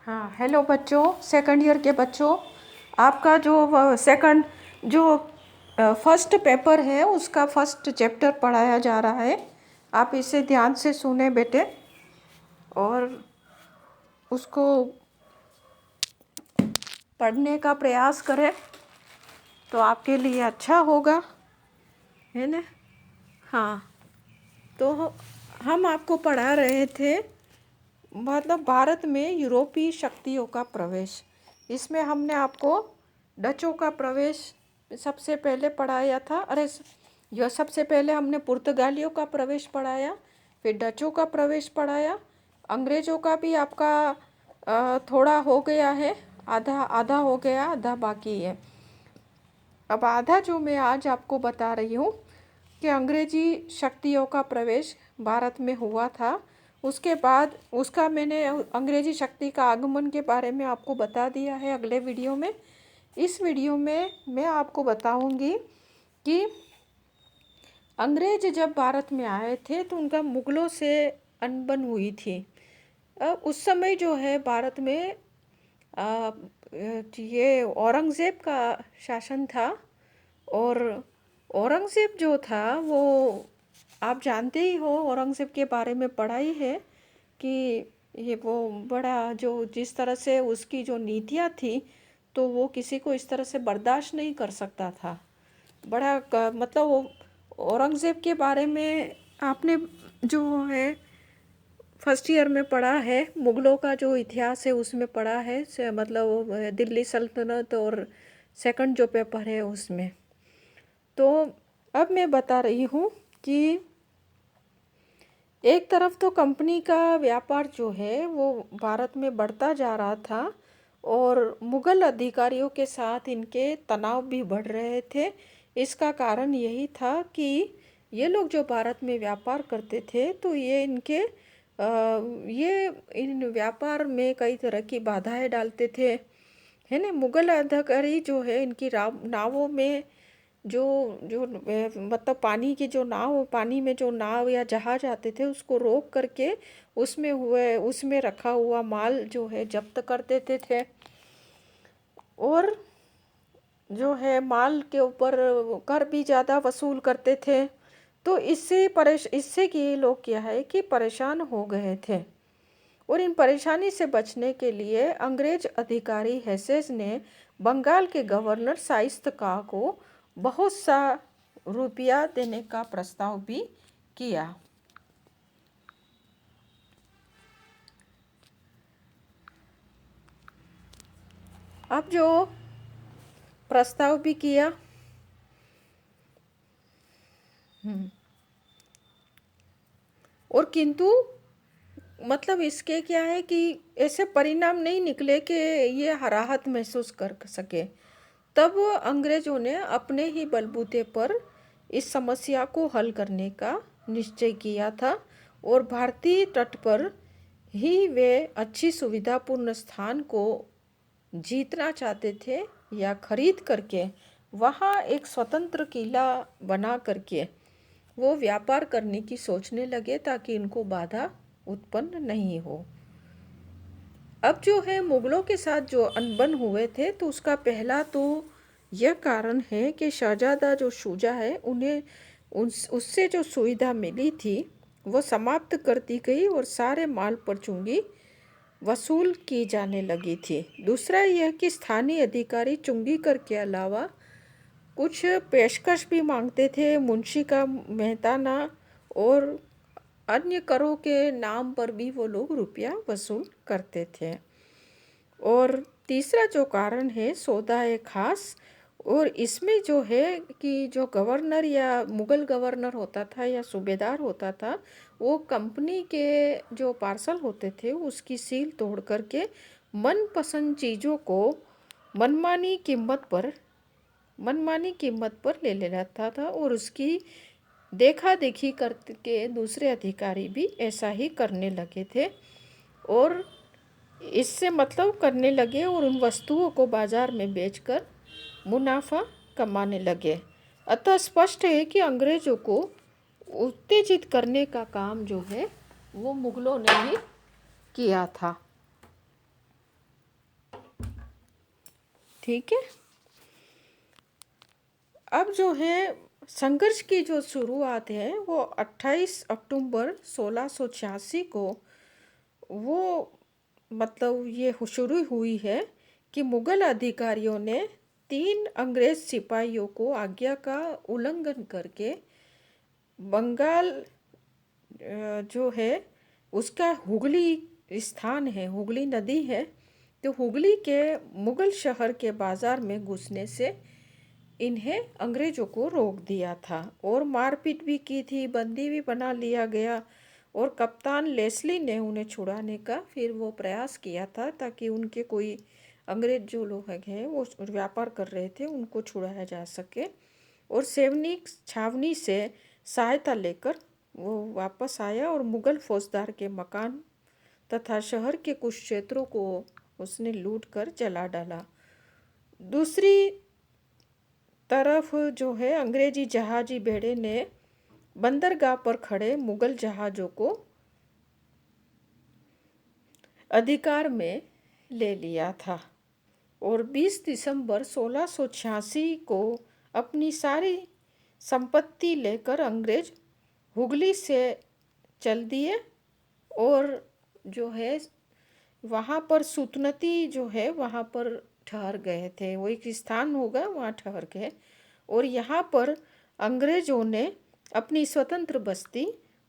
हाँ, हेलो बच्चों, second year के बच्चों। आपका जो सेकंड जो फर्स्ट पेपर है उसका फर्स्ट चैप्टर पढ़ाया जा रहा है। आप इसे ध्यान से सुने बेटे और उसको पढ़ने का प्रयास करें तो आपके लिए अच्छा होगा, है ना। हाँ, तो हम आपको पढ़ा रहे थे मतलब भारत में यूरोपीय शक्तियों का प्रवेश। इसमें हमने आपको डचों का प्रवेश सबसे पहले पढ़ाया था। यह सबसे पहले हमने पुर्तगालियों का प्रवेश पढ़ाया, फिर डचों का प्रवेश पढ़ाया। अंग्रेज़ों का भी आपका थोड़ा हो गया है, आधा आधा हो गया, आधा बाकी है। अब आधा जो मैं आज आपको बता रही हूँ कि अंग्रेजी शक्तियों का प्रवेश भारत में हुआ था। उसके बाद उसका मैंने अंग्रेजी शक्ति का आगमन के बारे में आपको बता दिया है अगले वीडियो में। इस वीडियो में मैं आपको बताऊंगी कि अंग्रेज जब भारत में आए थे तो उनका मुगलों से अनबन हुई थी। उस समय जो है भारत में ये औरंगज़ेब का शासन था। और औरंगज़ेब जो था वो आप जानते ही हो, औरंगज़ेब के बारे में पढ़ा ही है कि ये वो बड़ा जो जिस तरह से उसकी जो नीतियाँ थी तो वो किसी को इस तरह से बर्दाश्त नहीं कर सकता था। मतलब वो औरंगज़ेब के बारे में आपने जो है फर्स्ट ईयर में पढ़ा है, मुग़लों का जो इतिहास है उसमें पढ़ा है मतलब वो दिल्ली सल्तनत और सेकंड जो पेपर है उसमें। तो अब मैं बता रही हूँ कि एक तरफ तो कंपनी का व्यापार जो है वो भारत में बढ़ता जा रहा था और मुग़ल अधिकारियों के साथ इनके तनाव भी बढ़ रहे थे। इसका कारण यही था कि ये लोग जो भारत में व्यापार करते थे तो ये इन व्यापार में कई तरह की बाधाएं डालते थे, है ना। मुग़ल अधिकारी जो है इनकी नावों में जो जो मतलब पानी में जो नाव या जहाज आते थे उसको रोक करके उसमें रखा हुआ माल जो है जब्त कर देते थे और जो है माल के ऊपर कर भी ज़्यादा वसूल करते थे। तो इससे कि लोग क्या है कि परेशान हो गए थे और इन परेशानी से बचने के लिए अंग्रेज अधिकारी हेसेस ने बंगाल के गवर्नर शाइस्ता को बहुत सा रुपया देने का प्रस्ताव भी किया। अब जो प्रस्ताव भी किया और किंतु मतलब इसके क्या है कि ऐसे परिणाम नहीं निकले कि ये राहत महसूस कर सके। तब अंग्रेज़ों ने अपने ही बलबूते पर इस समस्या को हल करने का निश्चय किया था और भारतीय तट पर ही वे अच्छी सुविधापूर्ण स्थान को जीतना चाहते थे या खरीद करके वहाँ एक स्वतंत्र किला बना करके वो व्यापार करने की सोचने लगे ताकि इनको बाधा उत्पन्न नहीं हो। अब जो है मुग़लों के साथ जो अनबन हुए थे तो उसका पहला तो यह कारण है कि शहजादा जो शुजा है उन्हें उससे जो सुविधा मिली थी वो समाप्त कर दी गई और सारे माल पर चुंगी वसूल की जाने लगी थी। दूसरा यह कि स्थानीय अधिकारी चुंगी कर के अलावा कुछ पेशकश भी मांगते थे, मुंशी का मेहताना और अन्य करों के नाम पर भी वो लोग रुपया वसूल करते थे। और तीसरा जो कारण है सौदा है खास, और इसमें जो है कि जो गवर्नर या मुग़ल गवर्नर होता था या सूबेदार होता था वो कंपनी के जो पार्सल होते थे उसकी सील तोड़ करके मनपसंद चीज़ों को मनमानी कीमत पर ले लेता था और उसकी देखा देखी करके दूसरे अधिकारी भी ऐसा ही करने लगे थे और इससे मतलब करने लगे और उन वस्तुओं को बाजार में बेचकर मुनाफा कमाने लगे। अतः स्पष्ट है कि अंग्रेज़ों को उत्तेजित करने का काम जो है वो मुग़लों ने ही किया था। ठीक है। अब जो है संघर्ष की जो शुरुआत है वो 28 अक्टूबर 1686 को वो मतलब ये शुरू हुई है कि मुगल अधिकारियों ने 3 अंग्रेज सिपाहियों को आज्ञा का उल्लंघन करके बंगाल जो है उसका हुगली स्थान है, हुगली नदी है, तो हुगली के मुगल शहर के बाज़ार में घुसने से इन्हें अंग्रेज़ों को रोक दिया था और मारपीट भी की थी, बंदी भी बना लिया गया। और कप्तान लेस्ली ने उन्हें छुड़ाने का फिर वो प्रयास किया था ताकि उनके कोई अंग्रेज जो लोग हैं वो व्यापार कर रहे थे उनको छुड़ाया जा सके। और सैनिक छावनी से सहायता लेकर वो वापस आया और मुगल फौजदार के मकान तथा शहर के कुछ क्षेत्रों को उसने लूट कर जला डाला। दूसरी तरफ जो है अंग्रेजी जहाजी बेड़े ने बंदरगाह पर खड़े मुगल जहाज़ों को अधिकार में ले लिया था और 20 दिसंबर 1686 को अपनी सारी संपत्ति लेकर अंग्रेज हुगली से चल दिए और जो है वहाँ पर सुतनती जो है वहाँ पर ठहर गए थे, वो एक स्थान होगा वहाँ ठहर गए। और यहाँ पर अंग्रेज़ों ने अपनी स्वतंत्र बस्ती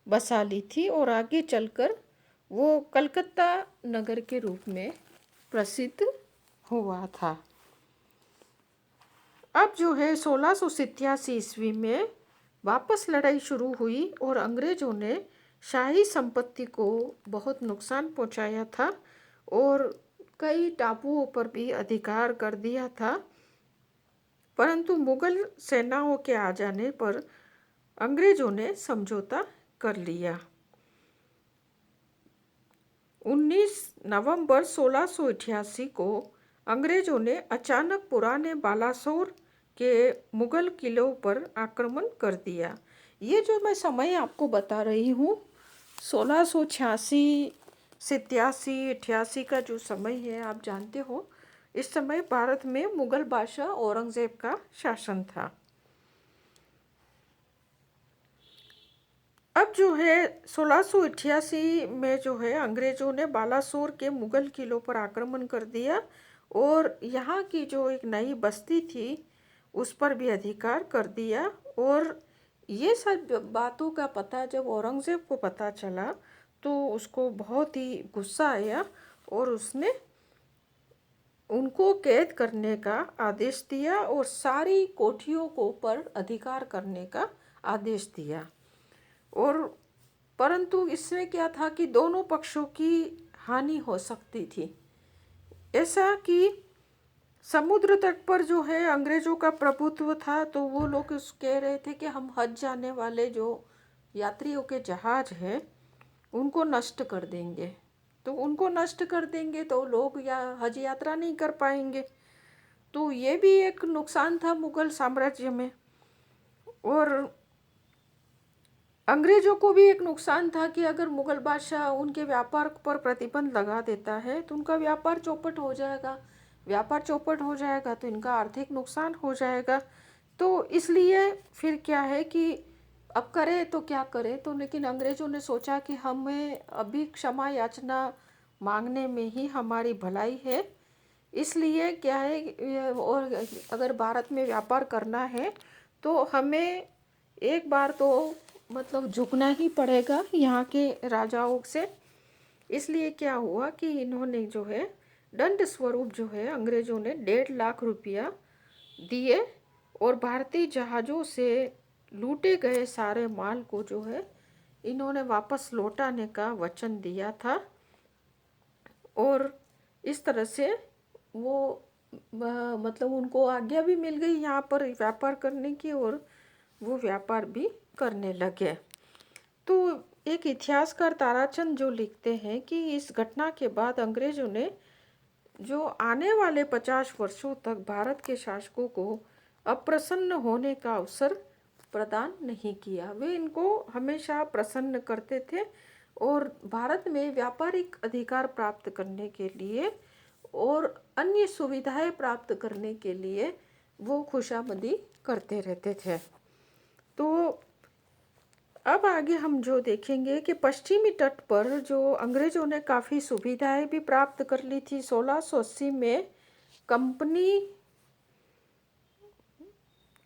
बसा ली थी और आगे चलकर वो कलकत्ता नगर के रूप में प्रसिद्ध हुआ था। अब जो है 1687 ईस्वी में वापस लड़ाई शुरू हुई और अंग्रेज़ों ने शाही संपत्ति को बहुत नुकसान पहुंचाया था और कई टापुओं पर भी अधिकार कर दिया था। परंतु मुगल सेनाओं के आ जाने पर अंग्रेज़ों ने समझौता कर लिया। 19 नवंबर 1688 को अंग्रेज़ों ने अचानक पुराने बालासोर के मुगल किलों पर आक्रमण कर दिया। ये जो मैं समय आपको बता रही हूँ 1686, 87, 88 का जो समय है आप जानते हो, इस समय भारत में मुगल बादशाह औरंगज़ेब का शासन था। अब जो है 1688 में जो है अंग्रेज़ों ने बालासोर के मुगल किलों पर आक्रमण कर दिया और यहाँ की जो एक नई बस्ती थी उस पर भी अधिकार कर दिया। और ये सब बातों का पता जब औरंगज़ेब को पता चला तो उसको बहुत ही गुस्सा आया और उसने उनको कैद करने का आदेश दिया और सारी कोठियों को पर अधिकार करने का आदेश दिया। और परंतु इसमें क्या था कि दोनों पक्षों की हानि हो सकती थी। ऐसा कि समुद्र तट पर जो है अंग्रेज़ों का प्रभुत्व था तो वो लोग कह रहे थे कि हम हज जाने वाले जो यात्रियों के जहाज हैं उनको नष्ट कर देंगे, तो उनको नष्ट कर देंगे तो लोग या हज यात्रा नहीं कर पाएंगे। तो ये भी एक नुकसान था मुगल साम्राज्य में। और अंग्रेज़ों को भी एक नुकसान था कि अगर मुगल बादशाह उनके व्यापार पर प्रतिबंध लगा देता है तो उनका व्यापार चौपट हो जाएगा, व्यापार चौपट हो जाएगा तो इनका आर्थिक नुकसान हो जाएगा। तो इसलिए फिर क्या है कि अब करें तो क्या करें, तो लेकिन अंग्रेज़ों ने सोचा कि हमें अभी क्षमा याचना मांगने में ही हमारी भलाई है, इसलिए क्या है और अगर भारत में व्यापार करना है तो हमें एक बार तो मतलब झुकना ही पड़ेगा यहाँ के राजाओं से। इसलिए क्या हुआ कि इन्होंने जो है दंड स्वरूप जो है अंग्रेज़ों ने 1.5 लाख रुपया दिए और भारतीय जहाज़ों से लूटे गए सारे माल को जो है इन्होंने वापस लौटाने का वचन दिया था। और इस तरह से वो मतलब उनको आज्ञा भी मिल गई यहाँ पर व्यापार करने की और वो व्यापार भी करने लगे। तो एक इतिहासकार ताराचंद जो लिखते हैं कि इस घटना के बाद अंग्रेज़ों ने जो आने वाले 50 वर्षों तक भारत के शासकों को अप्रसन्न होने का अवसर प्रदान नहीं किया। वे इनको हमेशा प्रसन्न करते थे और भारत में व्यापारिक अधिकार प्राप्त करने के लिए और अन्य सुविधाएं प्राप्त करने के लिए वो खुशामदी करते रहते थे। तो अब आगे हम जो देखेंगे कि पश्चिमी तट पर जो अंग्रेज़ों ने काफ़ी सुविधाएं भी प्राप्त कर ली थी। 1680 में कंपनी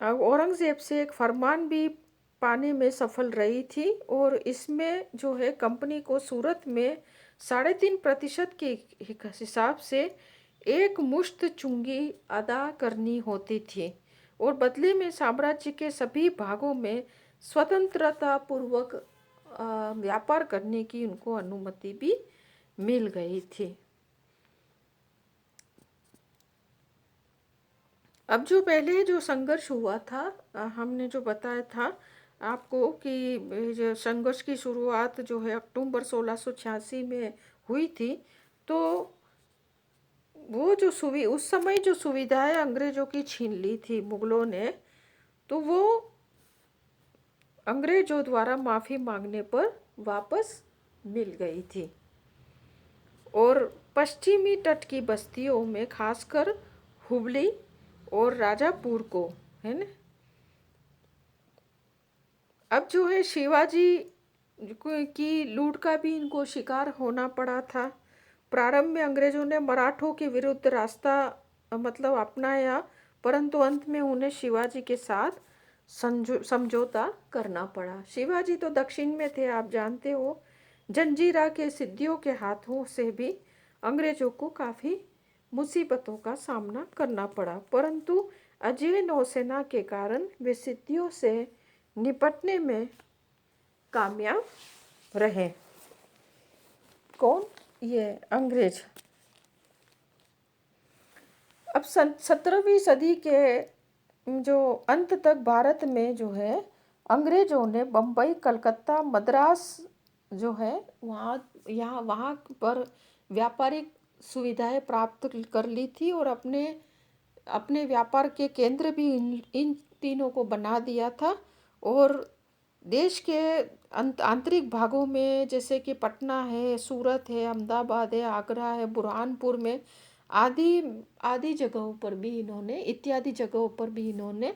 औरंगज़ेब से एक फरमान भी पाने में सफल रही थी, और इसमें जो है कंपनी को सूरत में 3.5% के हिसाब से एक मुश्त चुंगी अदा करनी होती थी, और बदले में साम्राज्य के सभी भागों में स्वतंत्रता पूर्वक व्यापार करने की उनको अनुमति भी मिल गई थी। अब जो पहले जो संघर्ष हुआ था, हमने जो बताया था आपको कि जो संघर्ष की शुरुआत जो है अक्टूबर 1686 में हुई थी। तो वो जो उस समय जो सुविधाएं अंग्रेज़ों की छीन ली थी मुग़लों ने, तो वो अंग्रेज़ों द्वारा माफ़ी मांगने पर वापस मिल गई थी। और पश्चिमी तट की बस्तियों में खासकर हुबली और राजापुर को, है ना, अब जो है शिवाजी की लूट का भी इनको शिकार होना पड़ा था। प्रारंभ में अंग्रेज़ों ने मराठों के विरुद्ध रास्ता मतलब अपनाया, परंतु अंत में उन्हें शिवाजी के साथ समझौता करना पड़ा। शिवाजी तो दक्षिण में थे, आप जानते हो। जंजीरा के सिद्धियों के हाथों से भी अंग्रेज़ों को काफ़ी मुसीबतों का सामना करना पड़ा, परंतु अजेय नौसेना के कारण वे सिद्धियों से निपटने में कामयाब रहे। कौन? ये अंग्रेज। अब 17वीं सदी के जो अंत तक भारत में जो है अंग्रेज़ों ने बम्बई, कलकत्ता, मद्रास जो है वहाँ पर व्यापारिक सुविधाएं प्राप्त कर ली थी, और अपने व्यापार के केंद्र भी इन तीनों को बना दिया था। और देश के आंतरिक भागों में जैसे कि पटना है, सूरत है, अहमदाबाद है, आगरा है, बुरहानपुर में आदि जगहों पर भी इन्होंने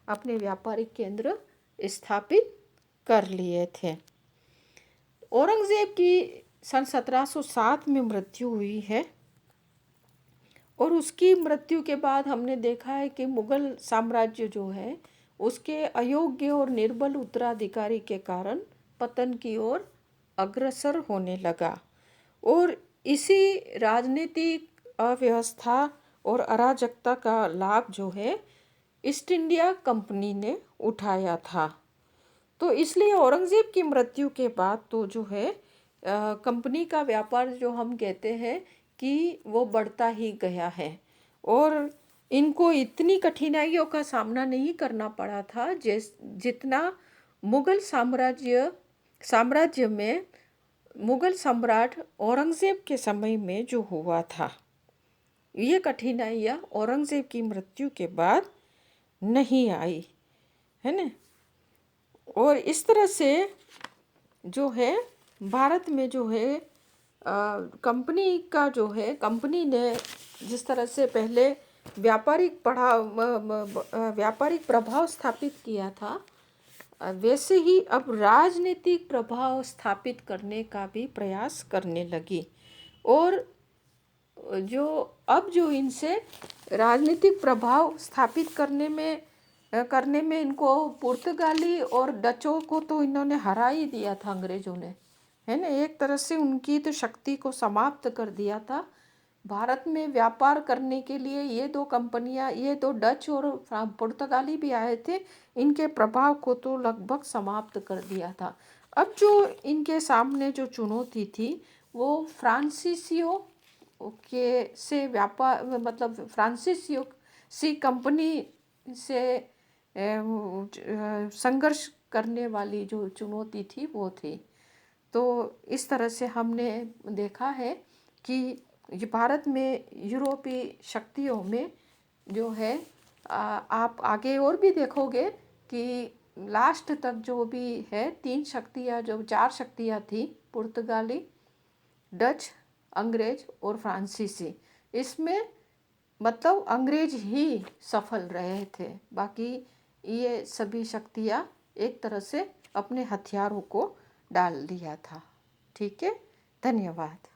अपने व्यापारिक केंद्र स्थापित कर लिए थे। औरंगज़ेब की सन 1707 में मृत्यु हुई है, और उसकी मृत्यु के बाद हमने देखा है कि मुग़ल साम्राज्य जो है उसके अयोग्य और निर्बल उत्तराधिकारी के कारण पतन की ओर अग्रसर होने लगा, और इसी राजनीतिक अव्यवस्था और अराजकता का लाभ जो है ईस्ट इंडिया कंपनी ने उठाया था। तो इसलिए औरंगज़ेब की मृत्यु के बाद तो जो है कंपनी का व्यापार जो हम कहते हैं कि वो बढ़ता ही गया है, और इनको इतनी कठिनाइयों का सामना नहीं करना पड़ा था जितना मुग़ल साम्राज्य में मुग़ल सम्राट औरंगज़ेब के समय में जो हुआ था। ये कठिनाइयाँ औरंगज़ेब की मृत्यु के बाद नहीं आई, है ना। और इस तरह से जो है भारत में जो है कंपनी ने जिस तरह से पहले व्यापारिक प्रभाव स्थापित किया था, वैसे ही अब राजनीतिक प्रभाव स्थापित करने का भी प्रयास करने लगी। और जो इनसे राजनीतिक प्रभाव स्थापित करने में इनको पुर्तगाली और डचों को तो इन्होंने हरा ही दिया था अंग्रेज़ों ने, है ना। एक तरह से उनकी तो शक्ति को समाप्त कर दिया था। भारत में व्यापार करने के लिए ये दो डच और पुर्तगाली भी आए थे, इनके प्रभाव को तो लगभग समाप्त कर दिया था। अब जो इनके सामने जो चुनौती थी वो फ्रांसीसियों के से व्यापार मतलब फ्रांसीसियों सी कंपनी से संघर्ष करने वाली जो चुनौती थी वो थी। तो इस तरह से हमने देखा है कि ये भारत में यूरोपीय शक्तियों में जो है आप आगे और भी देखोगे कि लास्ट तक जो भी है 4 शक्तियाँ थी, पुर्तगाली, डच, अंग्रेज और फ्रांसीसी। इसमें मतलब अंग्रेज ही सफल रहे थे, बाकी ये सभी शक्तियाँ एक तरह से अपने हथियारों को डाल दिया था। ठीक है, धन्यवाद।